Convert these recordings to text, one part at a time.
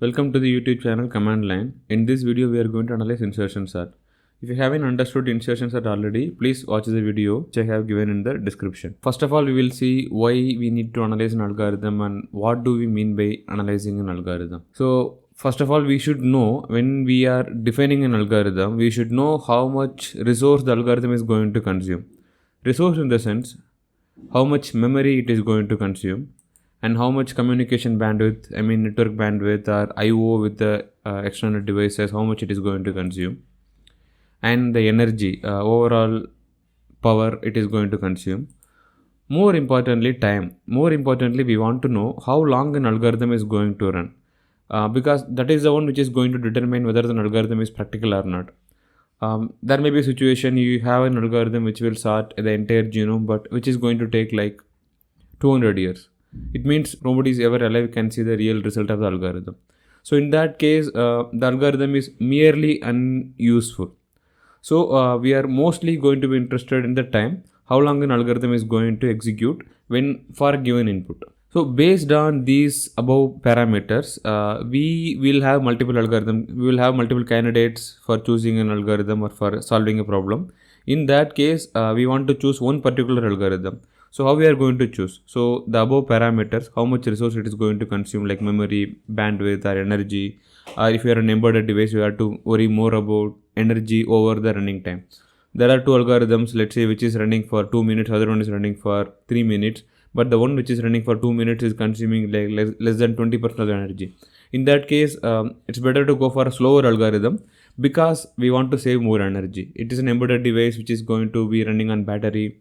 Welcome to the YouTube channel Command Line. In this video, we are going to analyze insertion sort. If you haven't understood insertion sort already, please watch the video which I have given in the description. First of all, we will see why we need to analyze an algorithm and what do we mean by analyzing an algorithm. So, first of all, we should know when we are defining an algorithm, we should know how much resource the algorithm is going to consume. Resource in the sense, how much memory it is going to consume, and how much communication bandwidth, network bandwidth or IO with the external devices, how much it is going to consume, and the energy, overall power it is going to consume. More importantly, time. More importantly, we want to know how long an algorithm is going to run, because that is the one which is going to determine whether the algorithm is practical or not. There may be a situation you have an algorithm which will sort the entire genome, but which is going to take like 200 years. It means nobody is ever alive can see the real result of the algorithm. So in that case, the algorithm is merely unuseful. So we are mostly going to be interested in the time, how long an algorithm is going to execute when for a given input. So based on these above parameters, we will have multiple algorithms. We will have multiple candidates for choosing an algorithm or for solving a problem. In that case, we want to choose one particular algorithm. So how we are going to choose? So the above parameters, how much resource it is going to consume, like memory, bandwidth or energy, or if you are an embedded device, you have to worry more about energy over the running time. There are two algorithms, let's say, which is running for 2 minutes, other one is running for 3 minutes, but the one which is running for 2 minutes is consuming like less than 20% of the energy. In that case, it's better to go for a slower algorithm because we want to save more energy. It is an embedded device which is going to be running on battery.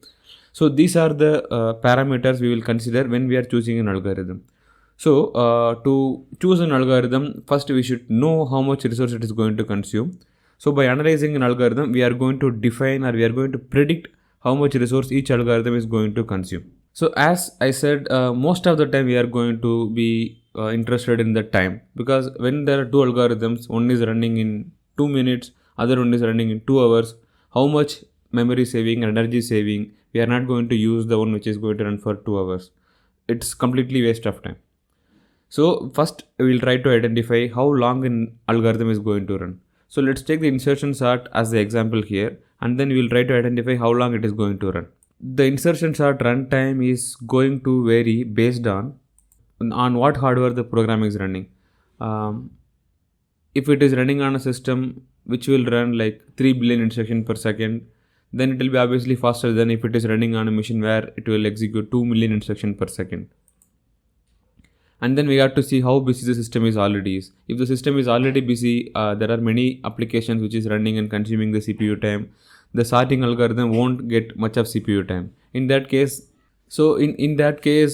So these are the parameters we will consider when we are choosing an algorithm. So to choose an algorithm, first we should know how much resource it is going to consume. So by analyzing an algorithm, we are going to define or we are going to predict how much resource each algorithm is going to consume. So as I said, most of the time we are going to be interested in the time, because when there are two algorithms, one is running in 2 minutes, other one is running in 2 hours, how much memory saving and energy saving, we are not going to use the one which is going to run for 2 hours. It's completely waste of time. So first we will try to identify how long an algorithm is going to run. So let's take the insertion sort as the example here, and then we will try to identify how long it is going to run. The insertion sort runtime is going to vary based on what hardware the program is running. If it is running on a system which will run like 3 billion instructions per second, then it will be obviously faster than if it is running on a machine where it will execute 2 million instructions per second. And then we have to see how busy the system is already is. If the system is already busy, there are many applications which is running and consuming the CPU time. The sorting algorithm won't get much of CPU time. In that case,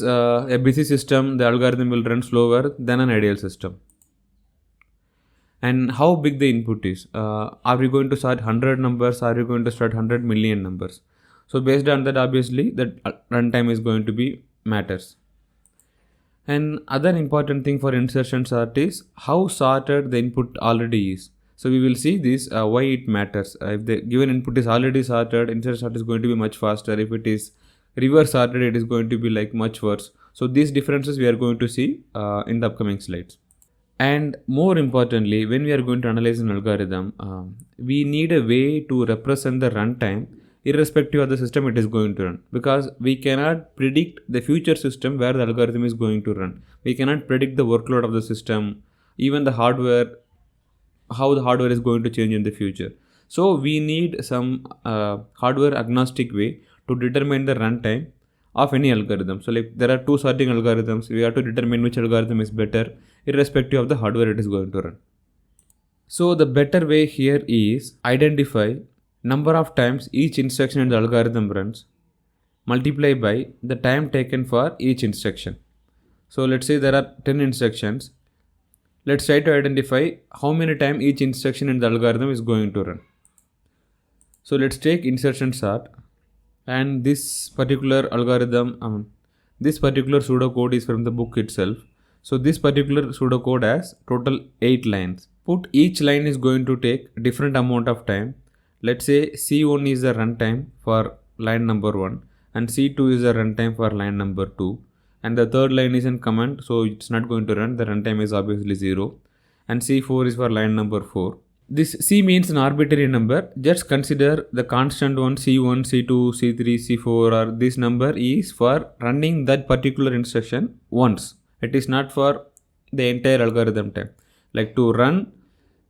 a busy system, the algorithm will run slower than an ideal system. And how big the input is. Are we going to sort 100 numbers? Are we going to sort 100 million numbers? So based on that, obviously, that runtime is going to be matters. And other important thing for insertion sort is how sorted the input already is. So we will see this, why it matters. If the given input is already sorted, insertion sort is going to be much faster. If it is reverse sorted, it is going to be like much worse. So these differences we are going to see in the upcoming slides. And more importantly, when we are going to analyze an algorithm, we need a way to represent the runtime irrespective of the system it is going to run, because we cannot predict the future system where the algorithm is going to run. We cannot predict the workload of the system, even the hardware, how the hardware is going to change in the future. So we need some hardware agnostic way to determine the runtime of any algorithm. So like there are two sorting algorithms, we have to determine which algorithm is better irrespective of the hardware it is going to run. So the better way here is identify number of times each instruction in the algorithm runs, multiply by the time taken for each instruction. So let's say there are 10 instructions. Let's try to identify how many times each instruction in the algorithm is going to run. So let's take insertion sort, and this particular algorithm, this particular pseudocode is from the book itself. So this particular pseudocode has total 8 lines. Put each line is going to take different amount of time. Let's say C1 is the runtime for line number 1 and C2 is the runtime for line number 2, and the third line is in comment, so it's not going to run. The runtime is obviously 0. and C4 is for line number 4. This C means an arbitrary number. Just consider the constant one C1, C2, C3, C4 or this number is for running that particular instruction once. It is not for the entire algorithm time. Like to run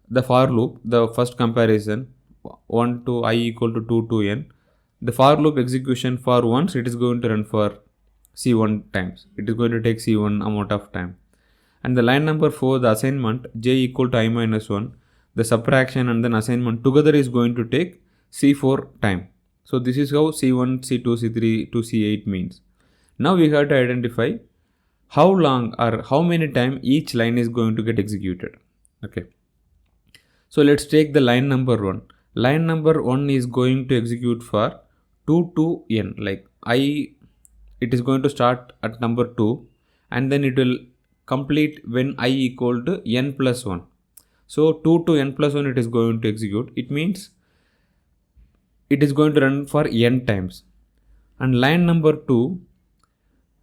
the for loop, the first comparison 1 to I equal to 2 to n. The for loop execution for once it is going to run for C1 times. It is going to take C1 amount of time. And the line number 4, the assignment j equal to I minus 1, the subtraction and then assignment together is going to take C4 time. So this is how C1, C2, C3 to C8 means. Now we have to identify how long or how many time each line is going to get executed. Okay. So let's take the line number 1. Line number 1 is going to execute for 2 to n. Like it is going to start at number 2 and then it will complete when I equal to n plus 1. So 2 to n plus 1 it is going to execute. It means it is going to run for n times. And line number 2,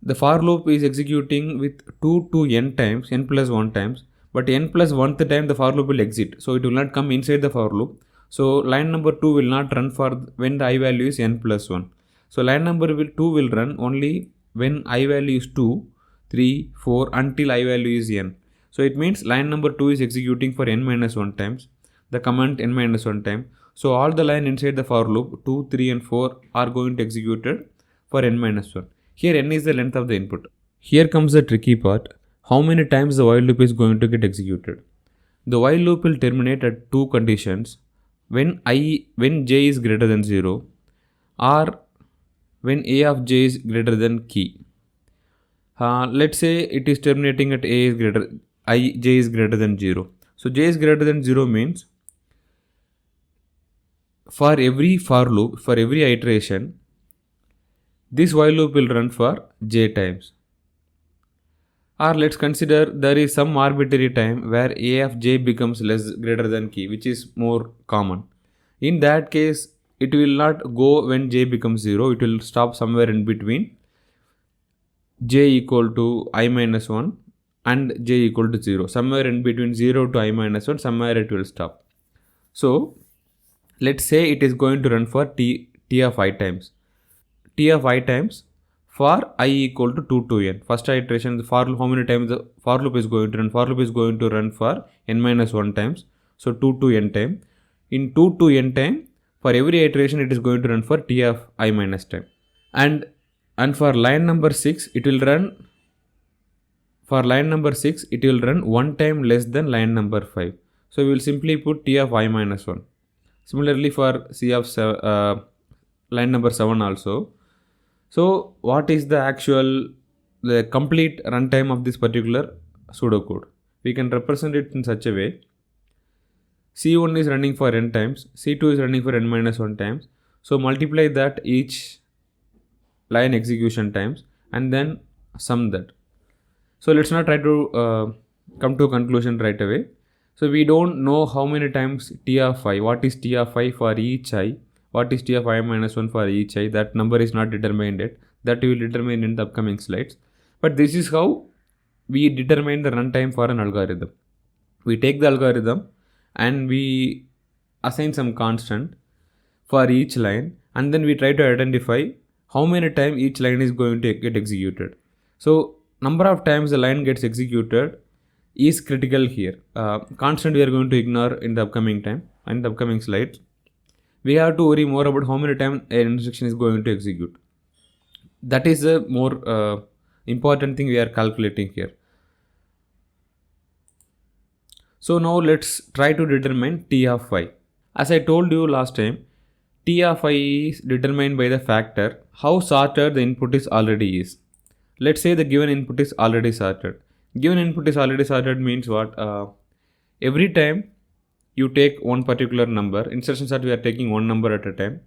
the for loop is executing with 2 to n times, n plus 1 times. But n plus 1th time the for loop will exit. So it will not come inside the for loop. So line number 2 will not run for when the I value is n plus 1. So line number 2 will run only when I value is 2, 3, 4 until I value is n. So it means line number 2 is executing for n minus 1 times, the command n minus 1 time. So all the line inside the for loop 2, 3 and 4 are going to executed for n minus 1. Here n is the length of the input. Here comes the tricky part. How many times the while loop is going to get executed? The while loop will terminate at two conditions. When j is greater than 0 or when a of j is greater than key. Let's say it is terminating at j is greater than 0. So j is greater than 0 means for every for loop, for every iteration, this while loop will run for j times. Or let's consider there is some arbitrary time where a of j becomes greater than key, which is more common. In that case, it will not go when j becomes 0. It will stop somewhere in between j equal to I minus 1 and j equal to 0. Somewhere in between 0 to I minus 1, somewhere it will stop. So let's say it is going to run for t of I times. T of I times for I equal to 2 to n. First iteration, the for loop, how many times the for loop is going to run? For loop is going to run for n minus 1 times. So 2 to n time. In 2 to n time, for every iteration, it is going to run for t of I minus time. And for line number 6, it will run, for line number 6, it will run 1 time less than line number 5. So we will simply put t of I minus 1. Similarly for C of line number 7 also. So what is the complete runtime of this particular pseudocode? We can represent it in such a way. C1 is running for n times, C2 is running for n minus 1 times. So multiply that each line execution times and then sum that. So let's not try to come to a conclusion right away. So we don't know how many times t of I, what is t of I for each I, what is t of I minus 1 for each I, that number is not determined yet. That we will determine in the upcoming slides. But this is how we determine the runtime for an algorithm. We take the algorithm and we assign some constant for each line and then we try to identify how many times each line is going to get executed. So number of times the line gets executed is critical here. Constant we are going to ignore in the upcoming time and the upcoming slides. We have to worry more about how many times an instruction is going to execute. That is the more important thing we are calculating here. So now let's try to determine t of I. As I told you last time, t of I is determined by the factor how sorted the input is already is. Let's say the given input is already sorted. Given input is already sorted means what? Every time you take one particular number, insertion sort we are taking one number at a time.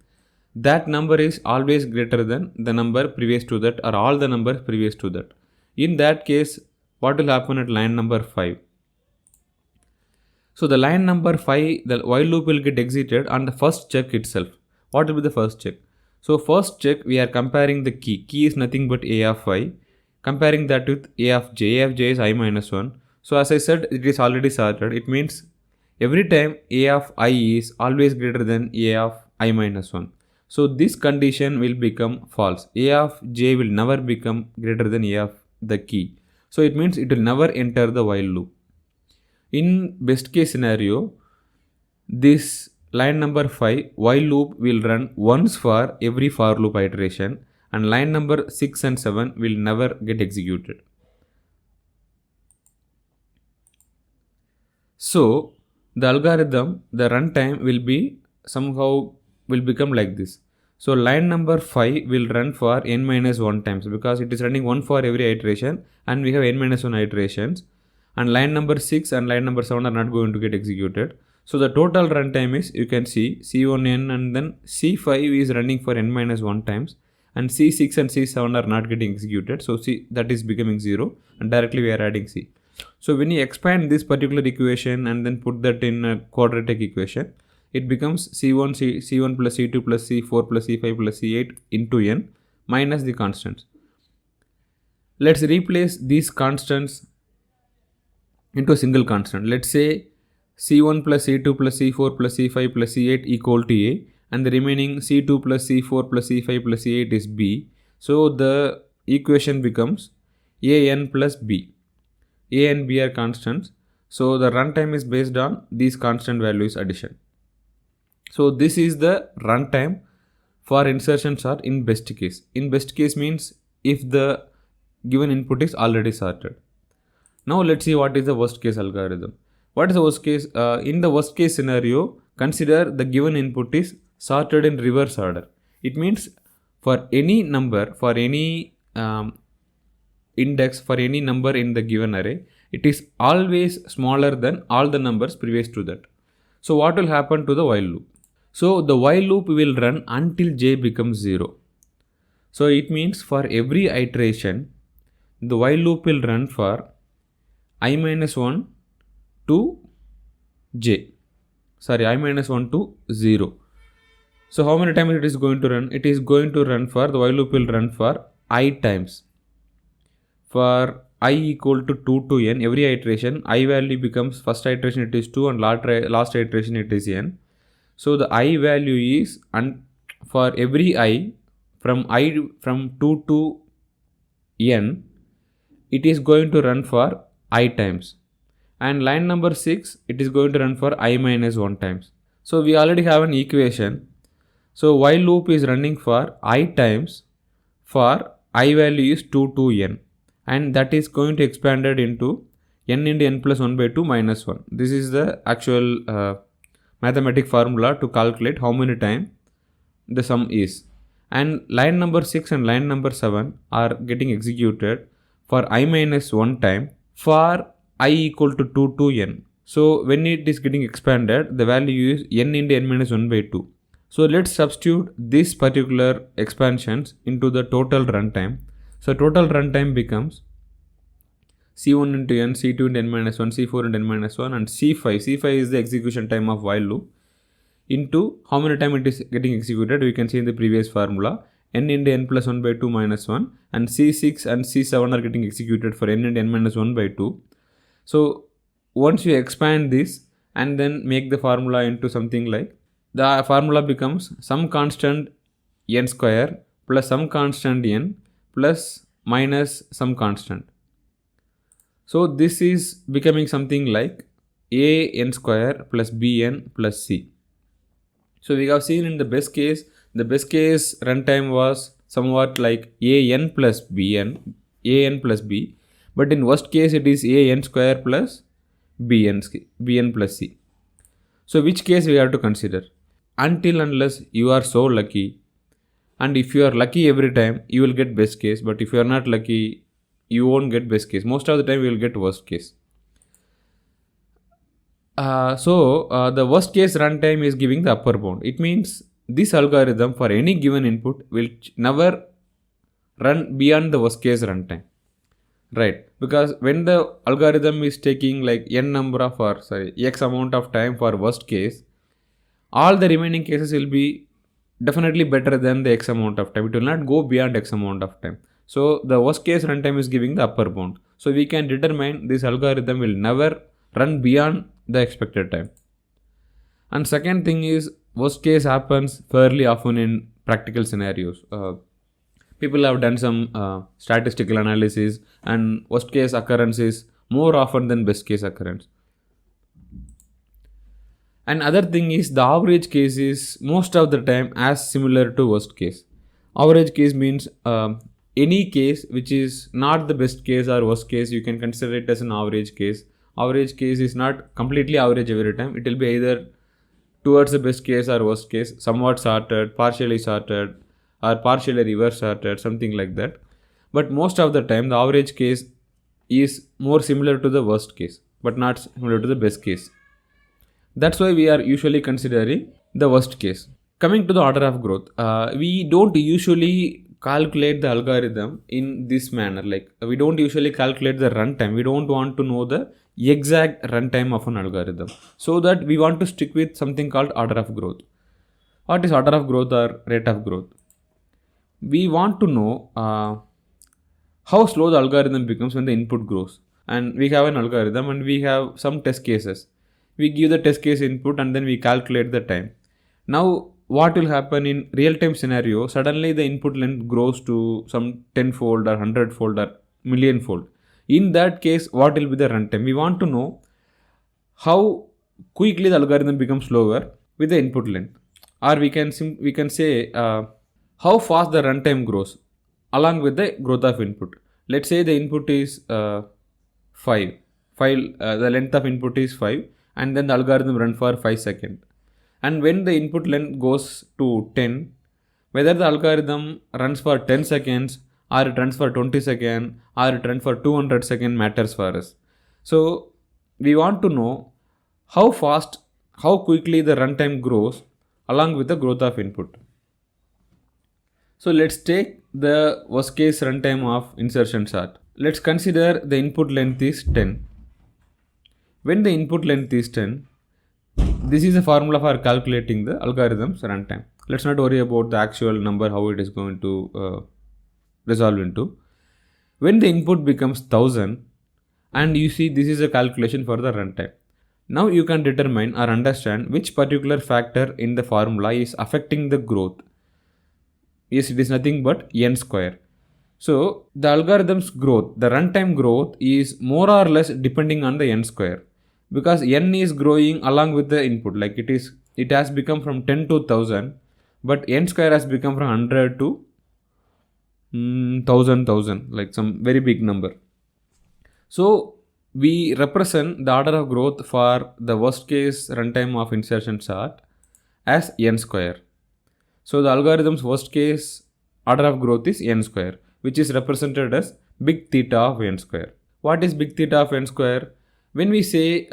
That number is always greater than the number previous to that or all the numbers previous to that. In that case, what will happen at line number 5? So the line number 5, the while loop will get exited on the first check itself. What will be the first check? So first check we are comparing the key. Key is nothing but a of I. Comparing that with a of j. A of j is I minus 1. So as I said, it is already sorted. It means every time a of I is always greater than a of I minus 1. So this condition will become false. A of j will never become greater than a of the key. So it means it will never enter the while loop. In best case scenario, this line number 5 while loop will run once for every for loop iteration, and line number 6 and 7 will never get executed. So the algorithm, the runtime will become like this. So line number 5 will run for n minus 1 times because it is running 1 for every iteration and we have n minus 1 iterations, and line number 6 and line number 7 are not going to get executed. So the total runtime is, you can see, C1n and then C5 is running for n minus 1 times, and C6 and C7 are not getting executed. So C, that is becoming 0, and directly we are adding C. So when you expand this particular equation and then put that in a quadratic equation, it becomes C1 plus C2 plus C4 plus C5 plus C8 into n minus the constants. Let's replace these constants into a single constant. Let's say C1 plus C2 plus C4 plus C5 plus C8 equal to A, and the remaining C2 plus C4 plus C5 plus C8 is B. So the equation becomes AN plus B. A and B are constants. So the runtime is based on these constant values addition. So this is the runtime for insertion sort in best case. In best case means if the given input is already sorted. Now let's see what is the worst case algorithm. What is the worst case? In the worst case scenario, consider the given input is sorted in reverse order. It means for any number, for any index, for any number in the given array, it is always smaller than all the numbers previous to that. So what will happen to the while loop? So the while loop will run until j becomes 0. So it means for every iteration, the while loop will run for I minus 1 to j. I minus 1 to 0. So how many times it is going to run? It is going to run for, the while loop will run for I times. For I equal to 2 to n, every iteration, I value becomes, first iteration it is 2 and last iteration it is n. So the I value is, for every I from 2 to n, it is going to run for I times. And line number 6, it is going to run for I minus 1 times. So we already have an equation. So while loop is running for I times for I value is 2 to n. And that is going to expanded into n into n plus 1 by 2 minus 1. This is the actual mathematic formula to calculate how many times the sum is. And line number 6 and line number 7 are getting executed for I minus 1 time for I equal to 2 to n. So when it is getting expanded, the value is n into n minus 1 by 2. So let's substitute this particular expansions into the total runtime. So total runtime becomes C1 into n, C2 into n minus 1, C4 into n minus 1 and C5. C5 is the execution time of while loop into how many time it is getting executed. We can see in the previous formula n into n plus 1 by 2 minus 1, and C6 and C7 are getting executed for n into n minus 1 by 2. So once you expand this and then make the formula into something like, the formula becomes some constant n square plus some constant n plus minus some constant. So this is becoming something like a n square plus b n plus c. So we have seen in the best case runtime was somewhat like a n plus b n, a n plus b, but in worst case it is a n square plus b n plus c. So which case we have to consider? Until unless you are so lucky, and if you are lucky every time you will get best case, but if you are not lucky you won't get best case. Most of the time you will get worst case. The worst case runtime is giving the upper bound. It means this algorithm for any given input will never run beyond the worst case runtime, right? Because when the algorithm is taking like x amount of time for worst case, all the remaining cases will be definitely better than the x amount of time. It will not go beyond x amount of time. So the worst case runtime is giving the upper bound. So we can determine this algorithm will never run beyond the expected time. And second thing is, worst case happens fairly often in practical scenarios. People have done some statistical analysis, and worst case occurrence is more often than best case occurrence. And other thing is, the average case is most of the time as similar to worst case. Average case means any case which is not the best case or worst case, you can consider it as an average case. Average case is not completely average every time. It will be either towards the best case or worst case, somewhat sorted, partially sorted, or partially reverse sorted, something like that. But most of the time, the average case is more similar to the worst case, but not similar to the best case. That's why we are usually considering the worst case. Coming to the order of growth, we don't usually calculate the algorithm in this manner. Like, we don't usually calculate the runtime. We don't want to know the exact runtime of an algorithm. So that we want to stick with something called order of growth. What is order of growth or rate of growth? We want to know how slow the algorithm becomes when the input grows. And we have an algorithm and we have some test cases. We give the test case input and then we calculate the time. Now, what will happen in real-time scenario? Suddenly the input length grows to some 10-fold or 100-fold or million-fold. In that case, what will be the runtime? We want to know how quickly the algorithm becomes slower with the input length. Or we can say how fast the runtime grows along with the growth of input. Let's say the input is 5. The length of input is 5. And then the algorithm runs for 5 seconds. And when the input length goes to 10, whether the algorithm runs for 10 seconds or it runs for 20 seconds or it runs for 200 seconds matters for us. So we want to know how quickly the runtime grows along with the growth of input. So let's take the worst case runtime of insertion sort. Let's consider the input length is 10. When the input length is 10, this is the formula for calculating the algorithm's runtime. Let's not worry about the actual number, how it is going to resolve into. When the input becomes 1000, and you see this is a calculation for the runtime. Now you can determine or understand which particular factor in the formula is affecting the growth. Yes, it is nothing but n square. So the algorithm's growth, the runtime growth is more or less depending on the n square. Because n is growing along with the input, like it has become from 10 to 1000, but n square has become from 100 to 1000, like some very big number. So we represent the order of growth for the worst case runtime of insertion sort as n square. So the algorithm's worst case order of growth is n square, which is represented as big theta of n square. What is big theta of n square? When we say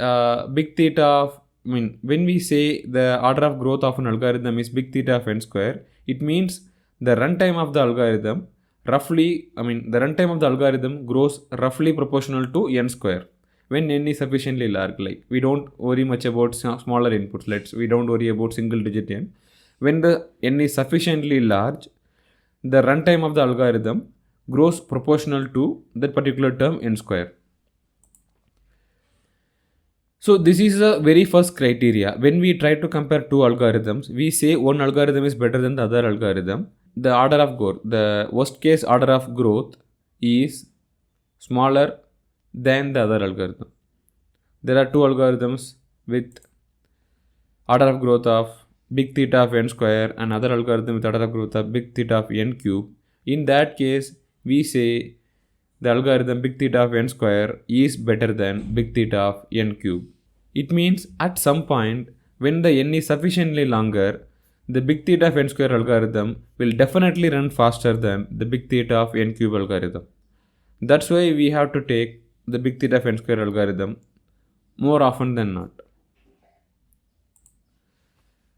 when we say the order of growth of an algorithm is big theta of n square, it means the runtime of the algorithm grows roughly proportional to n square. When n is sufficiently large, like we don't worry much about smaller inputs. We don't worry about single digit n. When the n is sufficiently large, the runtime of the algorithm grows proportional to that particular term n square. So this is the very first criteria. When we try to compare two algorithms, we say one algorithm is better than the other algorithm. The order of growth, the worst case order of growth is smaller than the other algorithm. There are two algorithms with order of growth of big theta of n square and other algorithm with order of growth of big theta of n cube. In that case, we say the algorithm big theta of n square is better than big theta of n cube. It means at some point when the n is sufficiently longer, the big theta of n square algorithm will definitely run faster than the big theta of n cube algorithm. That's why we have to take the big theta of n square algorithm more often than not.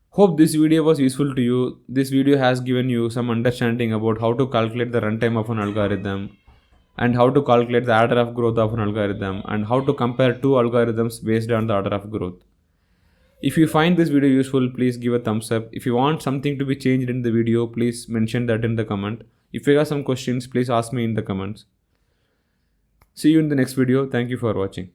Hope this video was useful to you. This video has given you some understanding about how to calculate the runtime of an algorithm and how to calculate the order of growth of an algorithm and how to compare two algorithms based on the order of growth. If you find this video useful, please give a thumbs up. If you want something to be changed in the video, please mention that in the comment. If you have some questions, please ask me in the comments. See you in the next video. Thank you for watching.